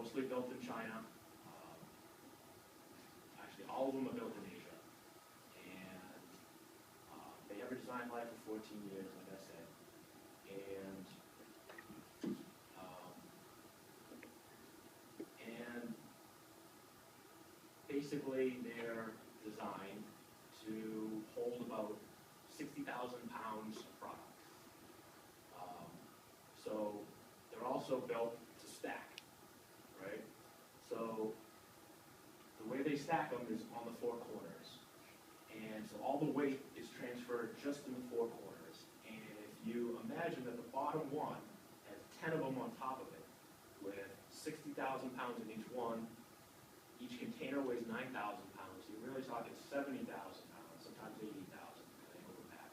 mostly built in China. Actually, all of them are built in Asia. And they have a design life of 14 years, like I said. And basically they're designed to hold about 60,000 pounds of product. So they're also built to stack, right? So the way they stack them is on the four corners. And so all the weight is transferred just in the four corners. And if you imagine that the bottom one has 10 of them on top of it, with 60,000 pounds in each one, each container weighs 9,000 pounds. So you're really talking 70,000 pounds, sometimes 80,000, depending on the pack.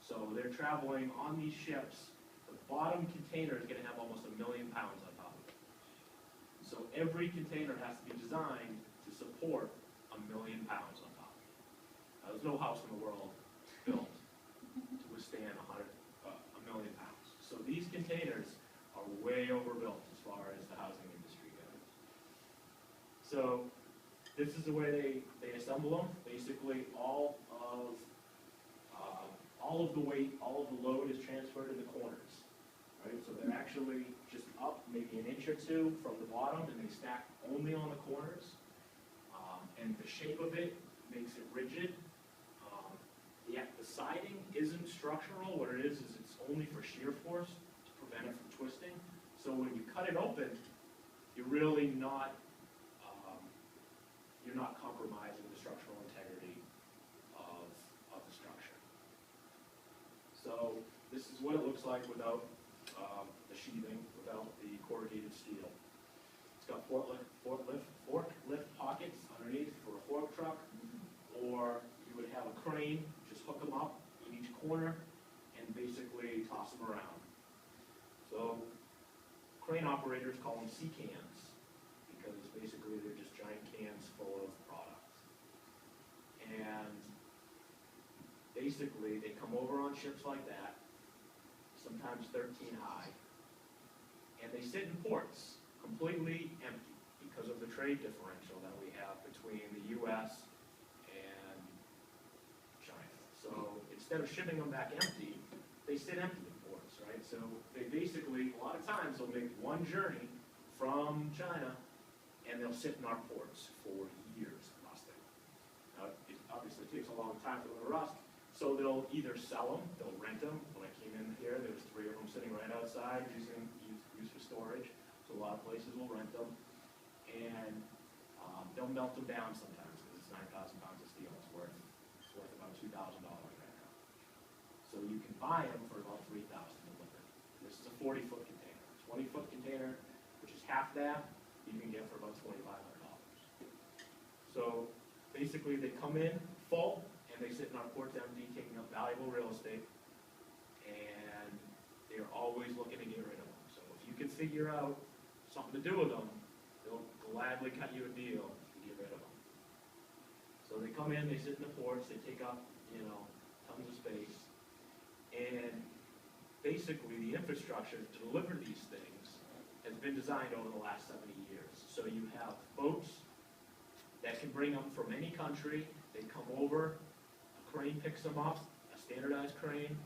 So they're traveling on these ships. The bottom container is going to have almost 1 million pounds on top of it. So every container has to be designed to support 1 million pounds on top. Now, there's no house in the world built to withstand 1 million pounds. So these containers are way overbuilt as far as the housing industry goes. So this is the way they assemble them. Basically, all of the weight, all of the load is transferred in the corners. Right? So they're actually just up maybe an inch or two from the bottom, and they stack only on the corners. And the shape of it makes it rigid. The siding isn't structural. What it is it's only for shear force to prevent it from twisting. So when you cut it open, you're really not compromising the structural integrity of the structure. So this is what it looks like without the sheathing, without the corrugated steel. It's got forklift pockets underneath for a fork truck, or you would have a crane, just hook them up in each corner and basically toss them around. So crane operators call them sea cans because basically they're just giant cans full of product. And basically they come over on ships like that, sometimes 13 high, and they sit in ports completely empty because of the trade differential that we have between the U.S. and China. So instead of shipping them back empty, they sit empty in ports, right? So they basically, a lot of times, they'll make one journey from China, and they'll sit in our ports for years rusting. Now, it obviously takes a long time for them to rust, so they'll either sell them, they'll rent them. When I came in here, there was 3 of them sitting right outside used for storage. So a lot of places will rent them, and they'll melt them down sometimes because it's 9,000 pounds of steel. It's worth about $2,000 right now. So you can buy them for about $3,000 delivered. This is a 40-foot container. A 20-foot container, which is half that, you can get for about $2,500. So basically, they come in full, and they sit in our ports empty, taking up valuable real estate, and they're always looking to get rid of them. So if you can figure out something to do with them, they'll gladly cut you a deal to get rid of them. So they come in, they sit in the ports, they take up, tons of space, and basically the infrastructure to deliver these things has been designed over the last 70 years. So you have boats that can bring them from any country. They come over, a crane picks them up, a standardized crane.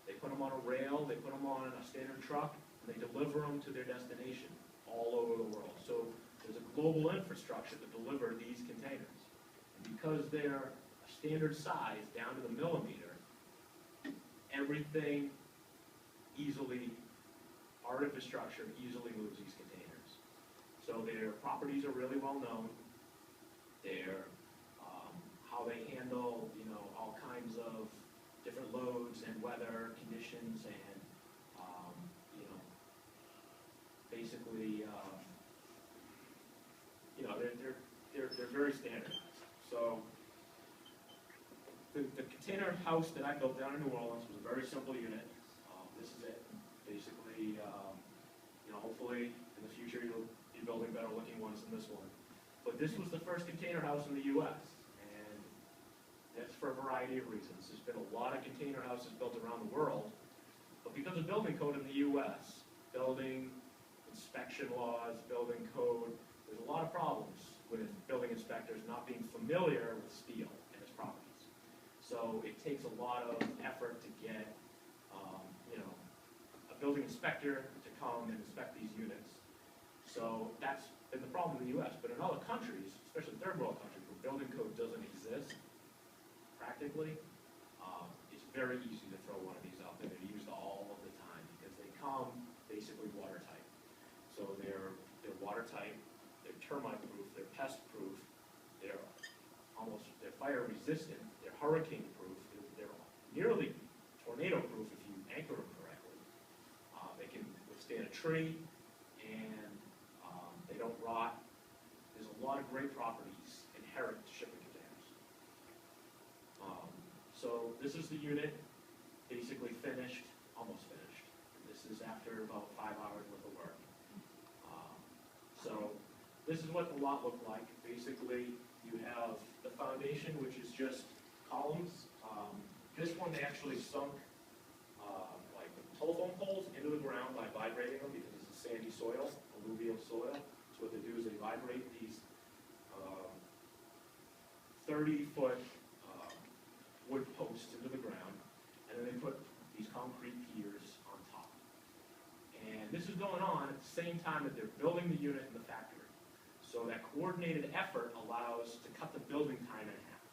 They put them on a rail, they put them on a standard truck, and they deliver them to their destination all over the world. So there's a global infrastructure to deliver these containers. And because they're a standard size down to the millimeter, everything our infrastructure easily moves these containers. So their properties are really well known. Their how they handle, all kinds of different loads and weather conditions, and basically, they're very standardized. So the container house that I built down in New Orleans was a very simple unit. This is it. Basically, hopefully in the future you'll be building better looking ones than this one. But this was the first container house in the U.S., and that's for a variety of reasons. There's been a lot of container houses built around the world, but because of building code in the U.S., building inspection laws, building code. There's a lot of problems with building inspectors not being familiar with steel and its properties. So it takes a lot of effort to get, a building inspector to come and inspect these units. So that's been the problem in the US, but in other countries, especially third world countries, where building code doesn't exist, practically, it's very easy to throw one of these up, and they're used all of the time, because they come basically watertight. So they're watertight, they're termite proof, they're pest proof, they're fire resistant, they're hurricane proof, they're nearly tornado proof if you anchor them correctly. They can withstand a tree, and they don't rot. There's a lot of great properties inherent to shipping containers. So this is the unit, basically finished, almost finished. This is after about 5 hours worth of work. So this is what the lot looked like. Basically, you have the foundation, which is just columns. This one, they actually sunk like telephone poles into the ground by vibrating them, because it's a sandy soil, alluvial soil. So what they do is they vibrate these 30-foot wood posts into the ground, and then they put these concrete piers on top. And this is going on at the same time that they're building the unit in the factory. So that coordinated effort allows to cut the building time in half.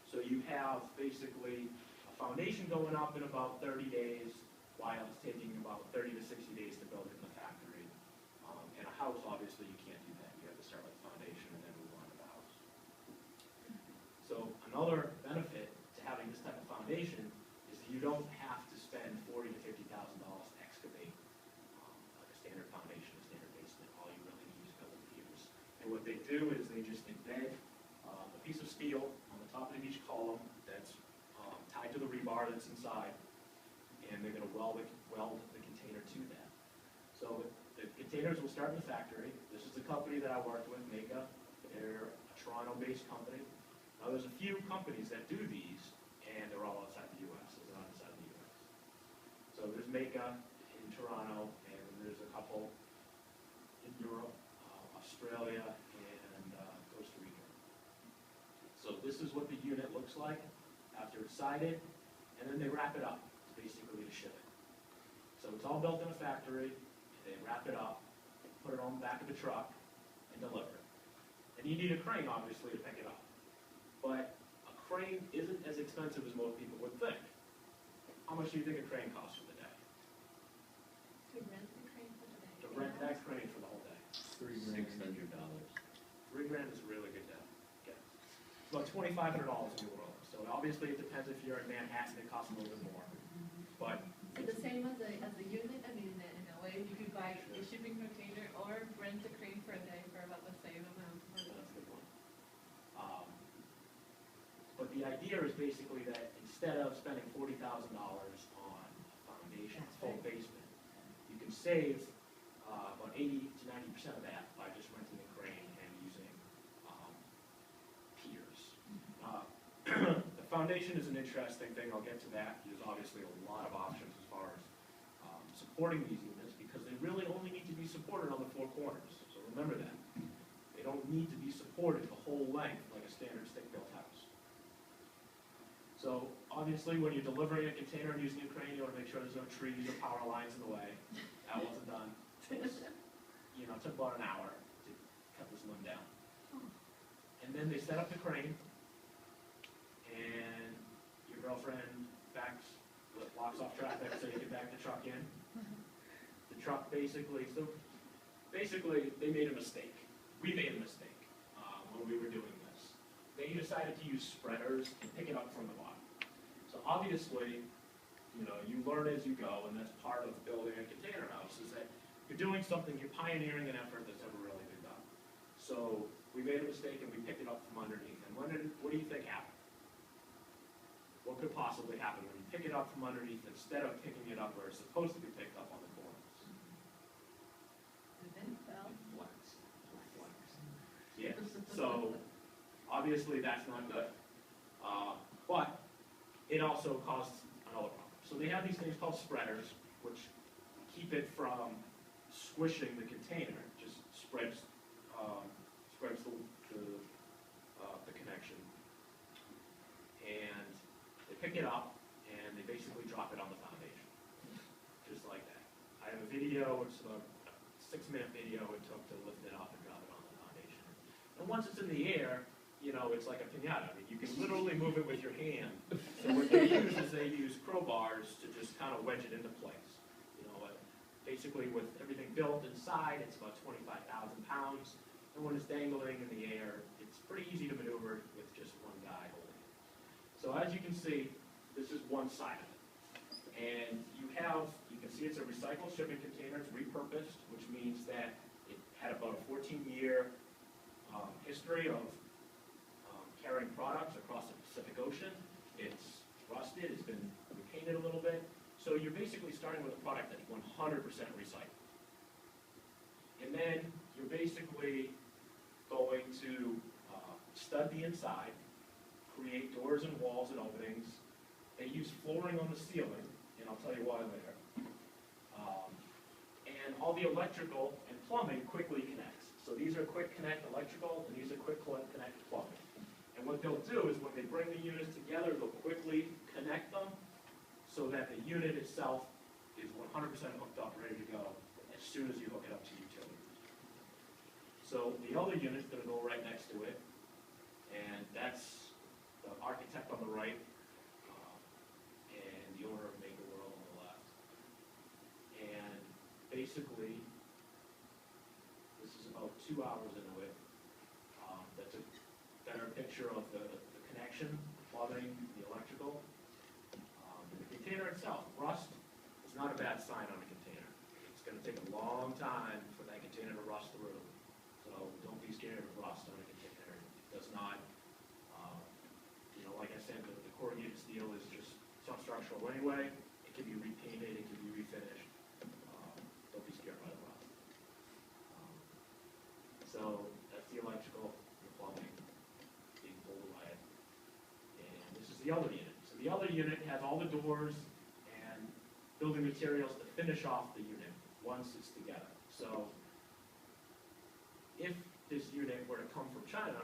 So you have basically a foundation going up in about 30 days, while it's taking about 30 to 60 days to build it in the factory. And a house, obviously, you can't do that. You have to start with the foundation and then move on to the house. So another benefit to having this type of foundation is that you don't have to spend $40,000 to $50,000 to excavate like a standard foundation, a standard basement. All you really need is building piers. And what they do is they just embed a piece of steel on the top of each column that's tied to the rebar that's inside, and they're going to weld the container to that. So the containers will start in the factory. This is the company that I worked with, Mega. They're a Toronto-based company. Now, there's a few companies that do these, and they're all outside the U.S. They're not inside the U.S. So there's Mega in Toronto, and there's a couple in Europe, Australia, and Costa Rica. So this is what the unit looks like after it's sided, and then they wrap it up, basically, to ship it. So it's all built in a factory, and they wrap it up, put it on the back of the truck, and deliver it. And you need a crane, obviously, to pick it up. But a crane isn't as expensive as most people would think. How much do you think a crane costs for the day? To rent the crane for the day. To rent that crane for the whole day. $600. $3,000 is a really good day. Okay. It's about $2,500 in New Orleans. So obviously it depends if you're in Manhattan, it costs a little bit more. But So the same as the unit, I mean, in a way, you could buy a shipping container or rent a crane for a day for about the same amount. that's a good one. But the idea is basically that instead of spending $40,000 on a foundation, a full basement, you can save about 80 to 90% of that by just renting a crane and using piers. The foundation is an interesting thing. I'll get to that. There's obviously a lot of options as far as supporting these units, because they really only need to be supported on the four corners. So remember that. They don't need to be supported the whole length like a standard stick-built house. So obviously, when you're delivering a container and using a crane, you want to make sure there's no trees or power lines in the way. That wasn't done. It took about an hour to cut this limb down. And then they set up the crane, and your girlfriend locks off traffic so you can back the truck in. The truck basically, they made a mistake. We made a mistake when we were doing this. They decided to use spreaders and pick it up from the bottom. So obviously, you learn as you go, and that's part of building a container house, is that you're doing something, you're pioneering an effort that's never really been done. So we made a mistake and we picked it up from underneath. And what do you think happened? What could possibly happen when you pick it up from underneath instead of picking it up where it's supposed to be picked up on the corners? And then it fell. It flex. Yeah. So obviously that's not good. But it also causes another problem. So they have these things called spreaders, which keep it from squishing the container just spreads the connection. And they pick it up and they basically drop it on the foundation, just like that. I have a video, it's about a 6-minute video it took to lift it up and drop it on the foundation. And once it's in the air, you know, it's like a piñata. I mean, you can literally move it with your hand. So what they use is they use crowbars to just kind of wedge it into place. You know, basically with everything built inside, it's about 25,000 pounds. And when it's dangling in the air, it's pretty easy to maneuver with just one guy holding it. So as you can see, this is one side of it. And you can see it's a recycled shipping container. It's repurposed, which means that it had about a 14-year history of carrying products across the Pacific Ocean. It's rusted, it's been repainted a little bit. So you're basically starting with a product that's 100% recycled. And then you're basically going to stud the inside, create doors and walls and openings. They use flooring on the ceiling, and I'll tell you why later. And all the electrical and plumbing quickly connects. So these are quick connect electrical, and these are quick connect plumbing. And what they'll do is when they bring the units together, they'll quickly connect them so that the unit itself is 100% hooked up, ready to go as soon as you hook it up to utilities. So the other unit's going to go right next to it, and that's the architect on the right, and the owner of Make the World on the left. And basically, this is about 2 hours into it. That's a better picture of the connection, the plumbing, the electrical. And the container itself, rust is not a bad sign on a container. It's going to take a long time for that container to rust through. So don't be scared of rust on a container. It does not, you know, like I said, the corrugated steel is just structural anyway. It can be repainted, it can be refinished. Don't be scared by the rust. So that's the electrical, the plumbing, being pulled away. And this is the other unit. So the other unit has all the doors and building materials to finish off the unit once it's together. So if this unit were to come from China,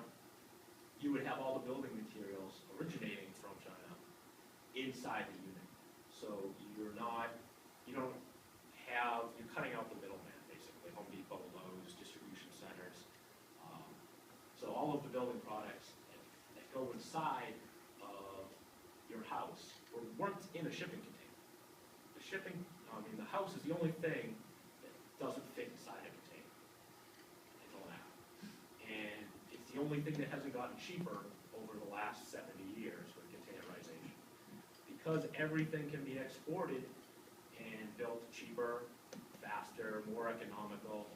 you would have all the building materials originating from China inside the unit. So you're cutting out the middleman, basically, Home Depot, Lowe's, distribution centers. So all of the building products that go inside of your house weren't in a shipping container. The house is the only thing that doesn't fit inside a container until now. And it's the only thing that hasn't gotten cheaper over the last 70 years with containerization. Because everything can be exported and built cheaper, faster, more economical,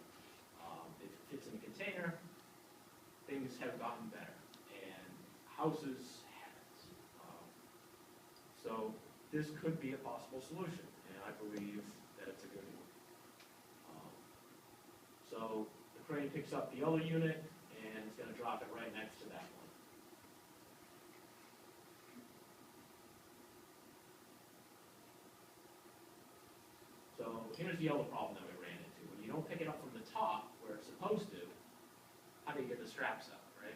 if it fits in a container, things have gotten better, and houses haven't. So this could be a possible solution, and I believe that it's a good one. So the crane picks up the other unit, and it's going to drop it right next to that one. So here's the other problem that we ran into. When you don't pick it up from the top, where it's supposed to, how do you get the straps up, right?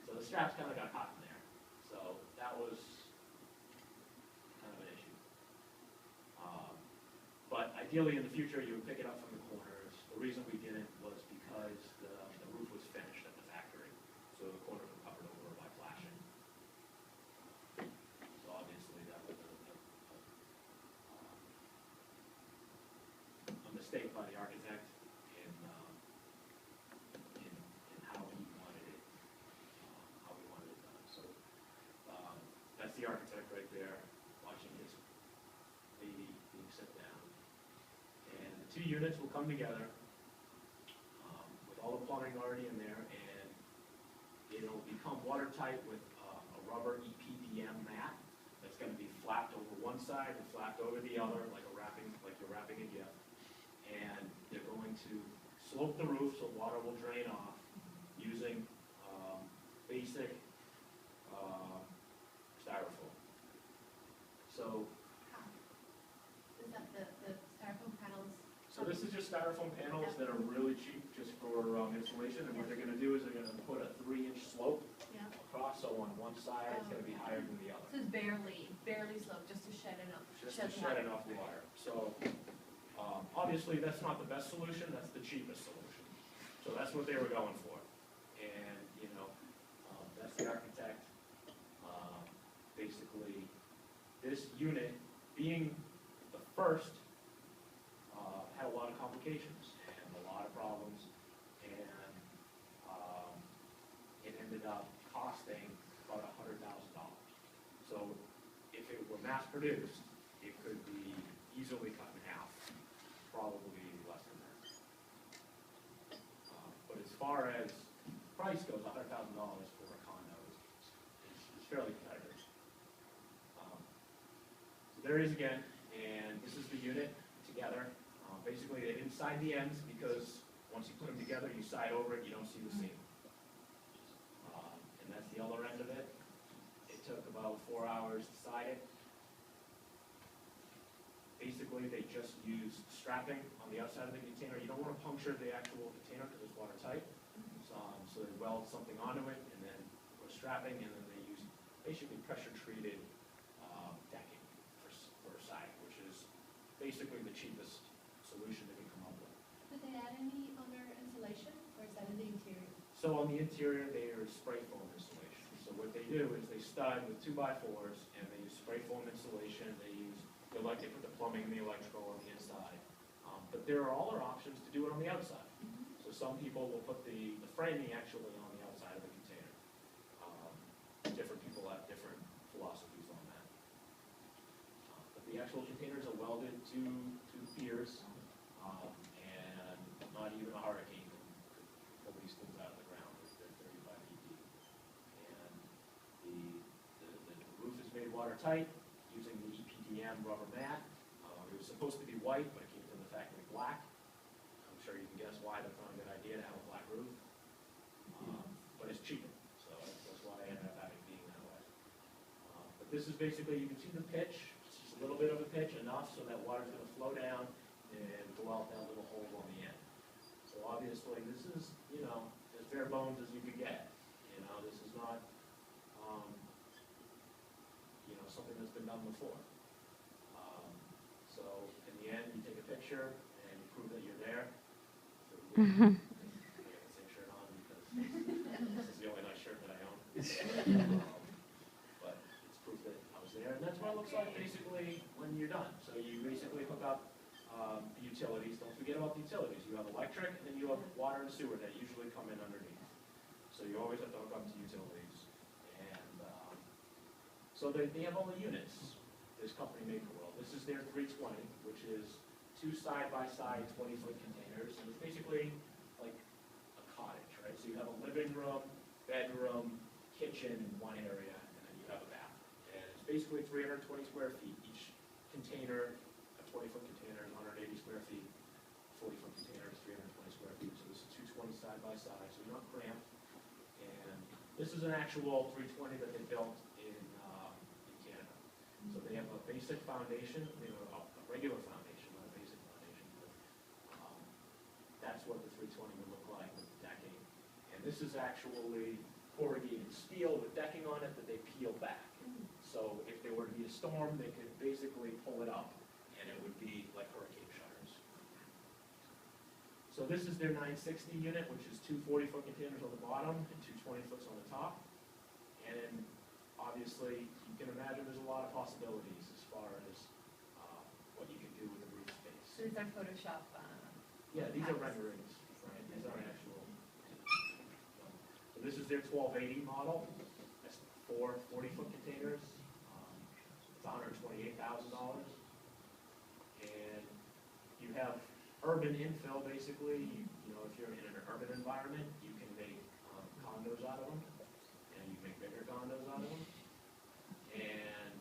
So the straps kind of got caught in there. So that was kind of an issue. But ideally in the future, you would pick it up from the corners. The reason we didn't was because the roof was finished at the factory. So the corners were covered over by flashing. So obviously that was a mistake by the architect in how he wanted it, done. So that's the architect right there watching his baby being set down. And the two units will come together with all the plumbing already in there, and it'll become watertight with a rubber EPDM mat that's going to be flapped over one side and flapped over the other like you're wrapping a gift. And they're going to slope the roof so water will drain off using basic styrofoam. So Is that the styrofoam panels? this is just styrofoam panels that are really cheap just for insulation, and what they're gonna do is they're gonna put a 3-inch slope Yeah. across, so on one side it's gonna be higher than the other. So it's barely sloped, just to shed enough. Just to shed enough water. So, obviously, that's not the best solution, that's the cheapest solution. So that's what they were going for. And, you know, that's the architect. Basically, this unit, being the first, had a lot of complications and a lot of problems. And, it ended up costing about $100,000. So if it were mass produced, it could be easily cut in half, probably less than that. But as far as price goes, $100,000 for a condo is fairly competitive. So there it is again, and this is the unit together. Basically, they didn't side the ends because once you put them together, you side over it, you don't see the seam. And that's the other end of it. It took about 4 hours to side it. Basically, they just used strapping on the outside of the container. You don't want to puncture the actual container because it's watertight. So they weld something onto it and then put strapping, and then they use basically pressure-treated decking for siding, which is basically the cheapest solution they can come up with. Did they add any other insulation, or is that in the interior? So on the interior, they are spray foam insulation. So what they do is they stud with 2x4s, and they use spray foam insulation. They put the plumbing and the electrical on the inside. But there are other options to do it on the outside. So some people will put the framing actually on the outside of the container. Different people have different philosophies on that. But the actual containers are welded to piers, and not even a hurricane can pull these things out of the ground. They're 35 feet deep. And the roof is made watertight using the EPDM rubber mat. It was supposed to be white, but it came from the factory black. I'm sure you can guess why that's not a good idea to have a black roof. But it's cheaper, so that's why I ended up having it being that way. But this is basically, you can see the pitch. It's just a little bit of a pitch, enough so that water's going to flow down and go out that little hole on the end. So obviously, this is, you know, as bare bones as you could get. You know, this is not, you know, something that's been done before. So in the end, you take a picture and you prove that you're there. So I have the same shirt on because this is the only nice shirt that I own. But it's proof that I was there, and that's what it looks like basically when you're done. So you basically hook up the utilities. Don't forget about the utilities. You have electric, and then you have water and sewer that usually come in underneath. So you always have to hook up to utilities. And so they have all the units. This company made the world. This is their 320, which is 2 side-by-side 20-foot containers, and it's basically like a cottage, right? So you have a living room, bedroom, kitchen in one area, and then you have a bathroom. And it's basically 320 square feet. Each container, a 20-foot container is 180 square feet. 40-foot container is 320 square feet. So this is 220 side-by-side, so you're not cramped. And this is an actual 320 that they built in Canada. So they have a basic foundation, you know, a regular foundation, not a basic foundation. But, that's what the 320 would look like with the decking. And this is actually corrugated steel with decking on it that they peel back. So if there were to be a storm, they could basically pull it up, and it would be like hurricane shutters. So this is their 960 unit, which is 2 40-foot containers on the bottom and 2 20-foots on the top. And obviously, you can imagine there's a lot of possibilities as far as what you can do with the roof space. So these are Photoshop. Yeah, these are renderings, right? These aren't actual. So this is their 1280 model. That's 4 40-foot containers. It's $128,000. And you have urban infill, basically. You know, if you're in an urban environment, you can make condos out of them. And you make bigger condos out of them. And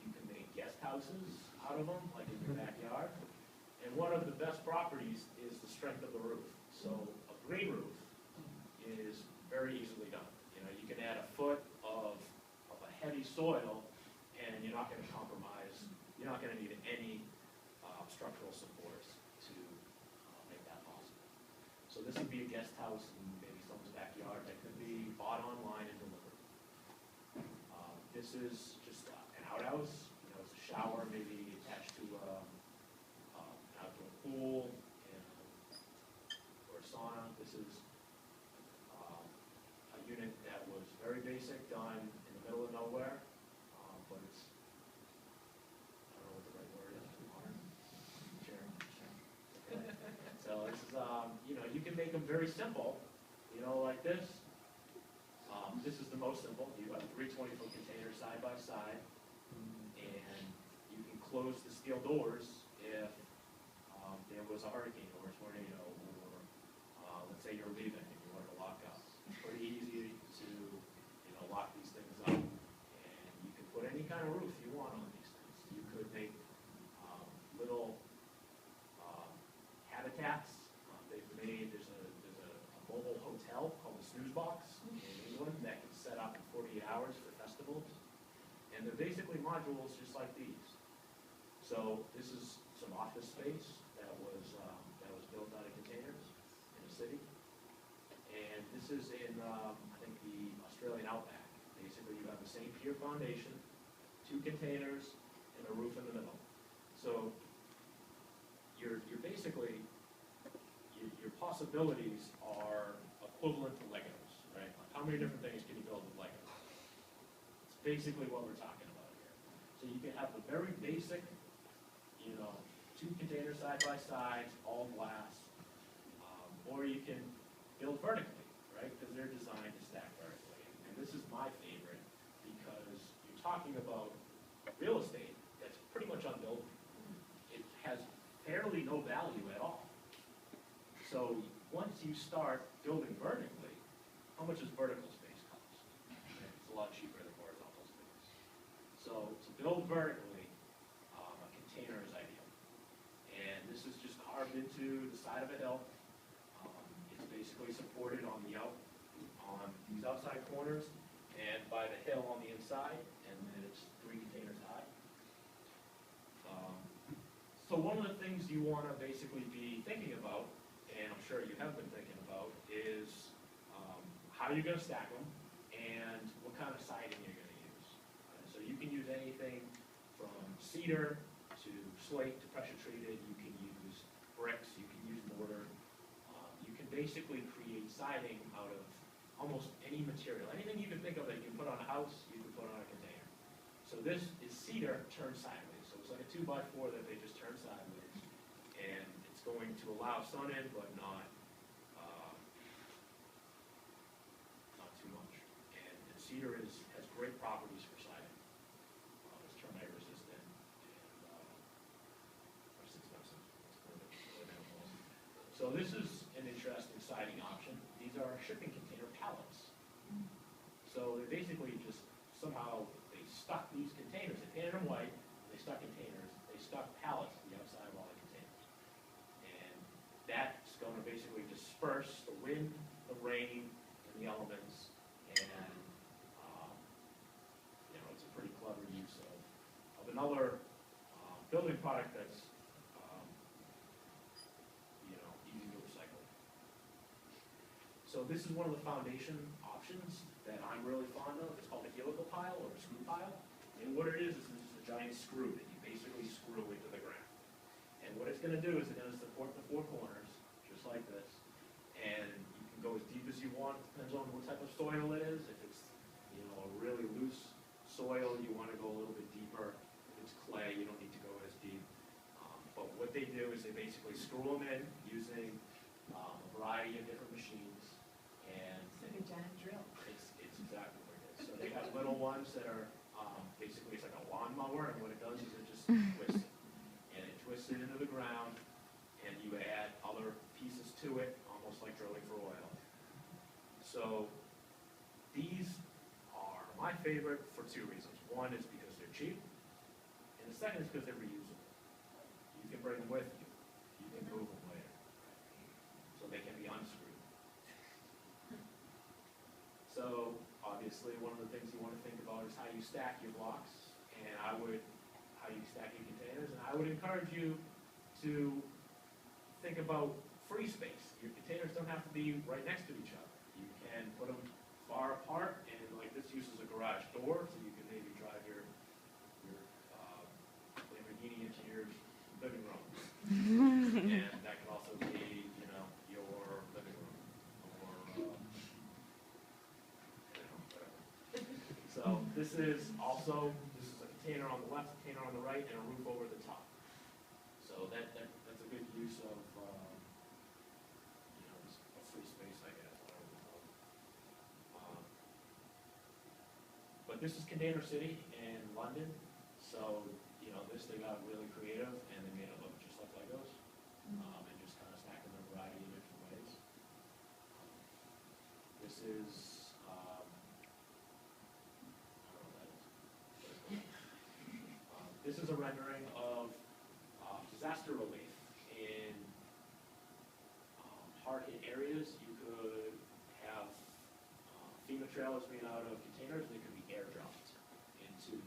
you can make guest houses out of them, like in your backyard. And one of the best properties is the strength of the roof. So a green roof is very easily done. You know, you can add a foot of a heavy soil, and you're not going to compromise. You're not going to need any structural supports to guest house in maybe someone's backyard that could be bought online and delivered. This is just an outhouse, you know, it's a shower maybe attached to an outdoor pool or a sauna. This is a unit that was very basic, done in the middle of nowhere, but it's, I don't know what the right word is, modern? Sure. Okay. So this is, you know, you can make them very simple, you know, like this. This is the most simple. You have 3 20-foot containers side by side, and you can close the steel doors if there was a hurricane or a tornado, or let's say you're leaving and you want to lock up. It's pretty easy to, you know, lock these things up, and you can put any kind of roof you want on these things. You could make little habitats. There's a mobile hotel called the Snooze Box in England that can set up in 48 hours for festivals. And they're basically modules just like these. So this is some office space that was built out of containers in a city. And this is in, I think, the Australian outback. Basically, you have the same pier foundation, 2 containers, and a roof in the middle. So you're basically, your possibilities are equivalent to Legos, right? Like how many different things can you build with Legos? It's basically what we're talking about here. So you can have the very basic, you know, 2 containers side by side, all glass, or you can build vertically, right? Because they're designed to stack vertically. And this is my favorite because you're talking about real estate that's pretty much unbuildable. It has fairly no value at all. So once you start building vertically, how much does vertical space cost? It's a lot cheaper than horizontal space. So to build vertically, a container is ideal. And this is just carved into the side of a hill. It's basically supported on these outside corners and by the hill on the inside, and then it's 3 containers high. So one of the things you want to basically be thinking about, and I'm sure you have been thinking about, is how you're going to stack them and what kind of siding you're going to use. So you can use anything from cedar to slate to pressure treated. You can use bricks. You can use mortar. You can basically create siding out of almost any material. Anything you can think of that you can put on a house, you can put on a container. So this is cedar turned sideways. So it's like a 2x4 that they just turn sideways. And it's going to allow sun in, but not too much. And cedar has great properties for siding. It's termite resistant and rust expensive. So this is an interesting siding option. These are shipping container pallets. So they basically just somehow they stuck these containers. They painted them white. They stuck containers. They stuck pallets to the outside of all the containers. And that's going to basically disperse the wind, the rain, and the elements. And you know, it's a pretty clever use of another building product that's you know, easy to recycle. So this is one of the foundation options that I'm really fond of. It's called a helical pile or a screw pile. And what it is just a giant screw that you basically screw into the ground. And what it's going to do is it's going to support the 4 corners, just like this. And you can go as deep as you want. Depends on what type of soil it is. If it's, you know, a really loose soil, you want to go a little bit deeper. If it's clay, you don't need to go as deep. But what they do is they basically screw them in using a variety of different machines. And It's like a giant drill. it's exactly what it is. So they have little ones that are basically it's like a lawnmower, and what it does is it just twists it. And it twists it into the ground, and you add other pieces to it, almost like drilling for oil. So these are my favorite for 2 reasons. One is because they're cheap, and the second is because they're reusable. You can bring them with you. You can move them later. So they can be unscrewed. So obviously, one of the things you want to think about is how you stack your blocks, and how you stack your containers, and I would encourage you to think about free space. Your containers don't have have to be right next to each other. You can put them far apart, and like this uses a garage door, so you can maybe drive your Lamborghini into your living room. And that can also be, you know, your living room, or, you know, whatever. So this is a container on the left, container on the right, and a roof over the top. So that's a good use of, you know, a free space, I guess. I don't know. But this is Container City in London, so, you know, they got really creative, and they made it look just like Legos, and just kind of stacked them in a variety of different ways. This is, I don't know what that is. This is a rendering of disaster relief in hard-hit areas. You could have FEMA trailers made out of containers. They could be airdropped into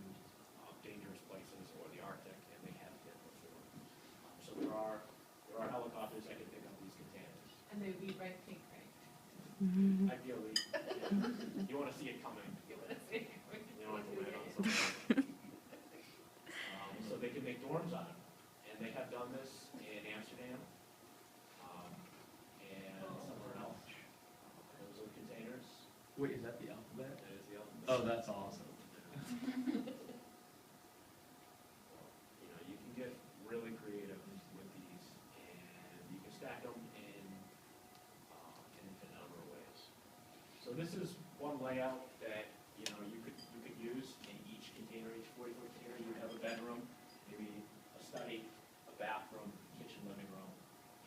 dangerous places or the Arctic, and they have been before. So there are helicopters that can pick up these containers. And they'd be bright pink, right? Ideally, yeah. You want to see it coming. You want to see it coming. You don't have to land on something. So they can make dorms out of them, and they have done this in Amsterdam and somewhere else. Those are containers. Wait, is that the alphabet? That is the alphabet. Oh, that's awesome. You know, you can get really creative with these, and you can stack them in a number of ways. So this is one layout that, you know, you could use in each container, each 40-foot container. You would have a bedroom, maybe a study, a bathroom, kitchen, living room,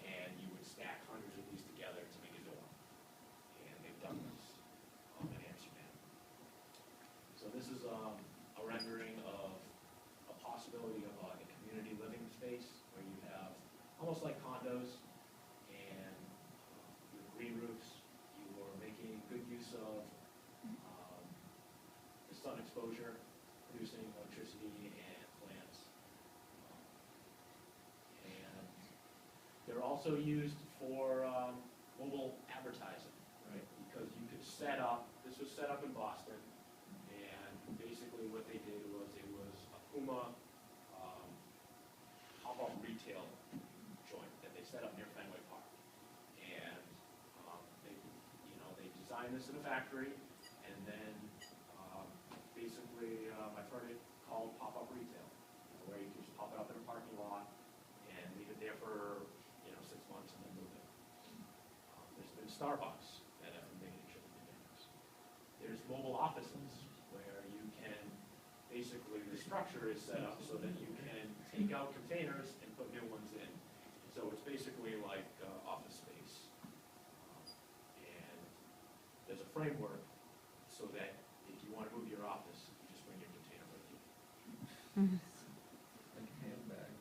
and you would stack hundreds of these together to make a dorm. And they've done this in Amsterdam. So this is a rendering of a possibility of a community living space where you have almost like condos, and with green roofs. You are making good use of the sun exposure, producing electricity and plants. And they're also used for mobile advertising, right? Because you could set up, this was set up in Boston, and basically what they did was it was a Puma pop-up retail joint that they set up near Fenway Park. And they designed this in a factory, and then basically I've heard it called pop-up retail, where you can just pop it up in a parking lot and leave it there for 6 months and then move it. There's been Starbucks that have made it chicken containers. There's mobile offices where you can basically, the structure is set up so that you can take out containers and put new ones in. So it's basically like office space. And there's a framework so that if you want to move your office, you just bring your container with you. Like a handbag.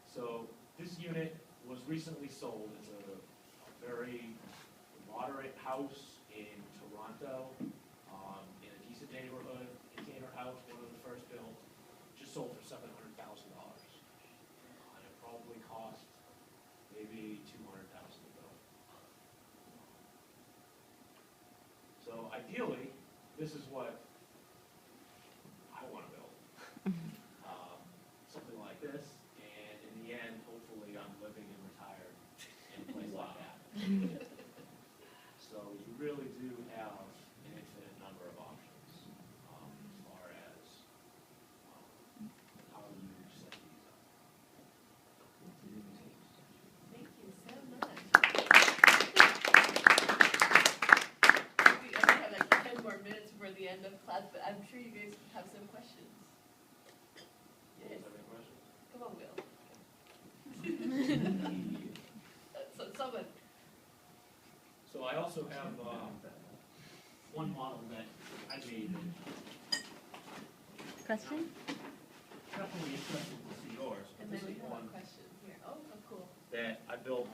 So this unit was recently sold. It's a very moderate house in Toronto, in a decent neighborhood, container house, one of the first built, just sold for $700,000. And it probably cost maybe $200,000 to build. So ideally, this is what I want to build. Something like this, and in the end, hopefully I'm living and retired in a place like that. So you really do have an infinite number of options as far as how you set these up. Thank you so much. We only have like 10 more minutes before the end of class, but I'm sure you guys have some questions. Yes. Have any questions? Come on, Will. So someone. So I also have one model that I made that Question? definitely interested to see yours. And This then we is have one a question here. Oh, cool. that I built,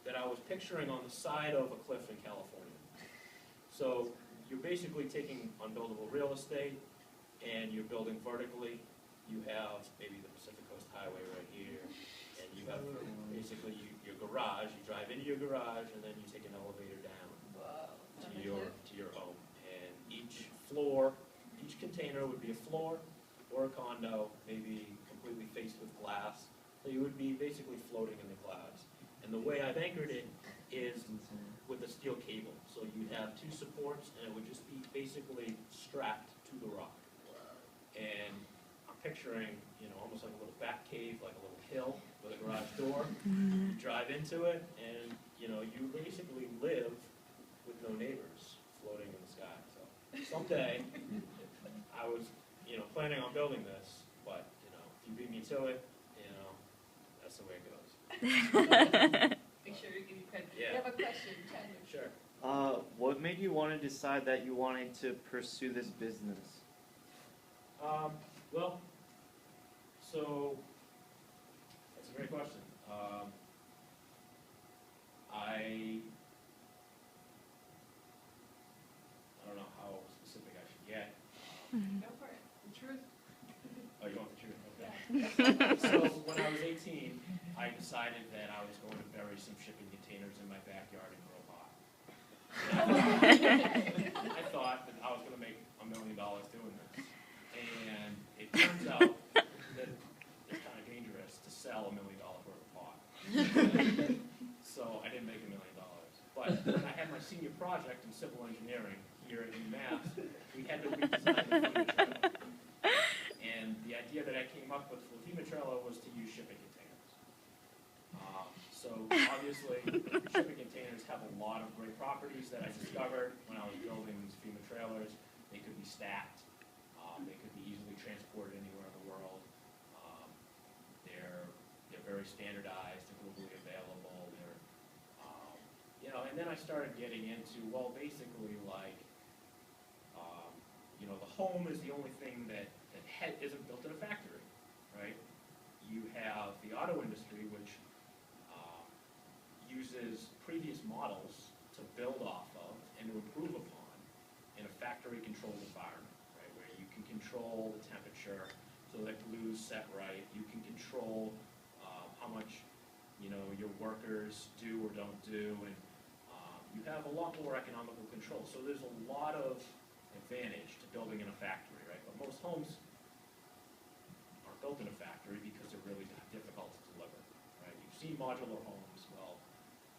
that I was picturing on the side of a cliff in California. So you're basically taking unbuildable real estate and you're building vertically. You have maybe the Pacific Coast Highway right here, and you have basically you're garage. You drive into your garage, and then you take an elevator down Wow. to your home. And each floor, each container would be a floor or a condo, maybe completely faced with glass. So you would be basically floating in the clouds. And the way I've anchored it is with a steel cable. So you'd have two supports, and it would just be basically strapped to the rock. And I'm picturing, almost like a little bat cave, like a little hill with a garage door. You drive into it, and, you basically live with no neighbors floating in the sky. So someday, I was, planning on building this, but, if you beat me to it, that's the way it goes. Make sure you give me credit. Yeah. You have a question, Chadwick? Sure. What made you want to decide that you wanted to pursue this business? Well, so that's a great question. I don't know how specific I should get. Go for it. The truth. Oh, you want the truth? Okay. So when I was 18, I decided that I was going to bury some shipping containers in my backyard and grow pot. I thought that I was going to make $1 million doing this. And it turns out that it's kind of dangerous to sell $1 million worth of pot. So I didn't make $1 million. But when I had my senior project in civil engineering here at UMass, we had to redesign the FEMA trailer. And the idea that I came up with for the FEMA trailer was to use shipping containers. So obviously, shipping containers have a lot of great properties that I discovered when I was building these FEMA trailers. They could be stacked. They could be easily transported anywhere in the world. They're very standardized. They're globally available. And then I started getting into, well, basically like, the home is the only thing that isn't built in a factory, right? You have the auto industry, which uses previous models to build off of and to improve upon in a factory-controlled environment, right? Where you can control the temperature so that glue's set right. You can control how much, your workers do or don't do, and you have a lot more economical control. So there's a lot of advantage to building in a factory, right? But most homes aren't built in a factory because they're really difficult to deliver, right? You've seen modular homes. Well,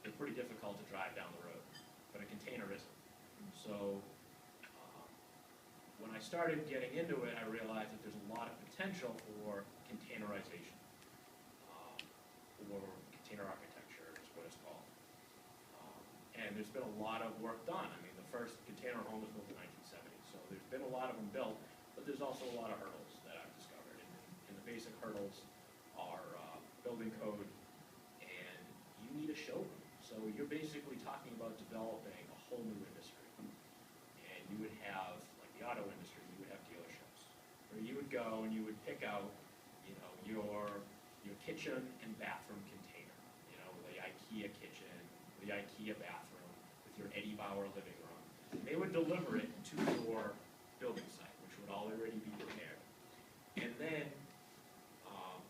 they're pretty difficult to drive down the road, but a container isn't. So when I started getting into it, I realized that there's a lot of potential for containerization, or container architecture is what it's called. And there's been a lot of work done. I mean, the first container home was built in 1970, so there's been a lot of them built, but there's also a lot of hurdles that I've discovered. And the basic hurdles are building code, and you need a showroom. So you're basically talking about developing a whole new industry. And you would have, like the auto industry, you would have dealerships, where you would go and you would pick out, your kitchen and bathroom container, the IKEA kitchen, the IKEA bathroom, with your Eddie Bauer living room. And they would deliver it to your building site, which would already be prepared. And then,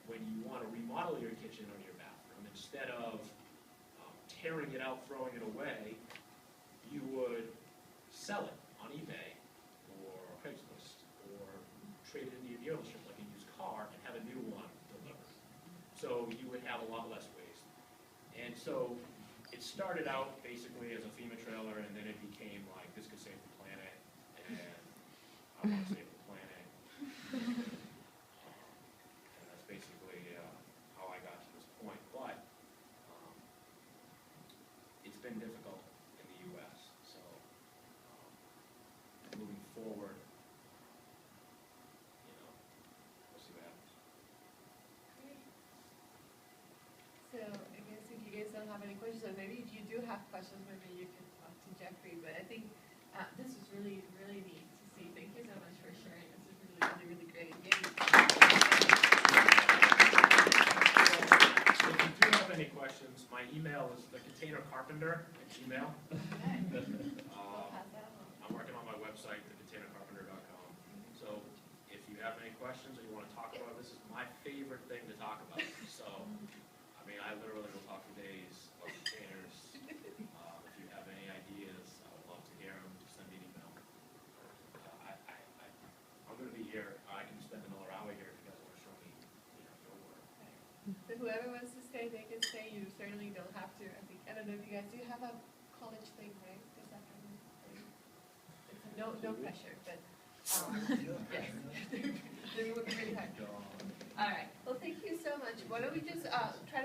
when you want to remodel your kitchen or your bathroom, instead of tearing it out, throwing it away, you would sell it on eBay or Craigslist, or trade it into your dealership like a used car and have a new one delivered. So you would have a lot less waste. And so it started out basically as a FEMA trailer, and then it became like, this could save the planet, and I want to save the planet. And that's basically how I got to this point. But it's been difficult in the U.S., so moving forward, we'll see what happens. So I guess if you guys don't have any questions, or maybe if you do have questions, maybe you can talk to Jeffrey. But I think this was really, really neat to see. Thank you so much for sharing. This is really, really, really great. Yay. So if you do have any questions, my email is thecontainercarpenter@gmail. Okay. We'll pass that on. I'm working on my website, thecontainercarpenter.com. So if you have any questions or you want to talk about it, this is my favorite thing to talk about. So, I mean, I literally will talk for days whoever wants to stay, they can stay. You certainly don't have to. I don't know if you guys do have a college thing, right? This afternoon. It's no pressure, but yes, they would be really hard. All right. Well, thank you so much. Why don't we just try to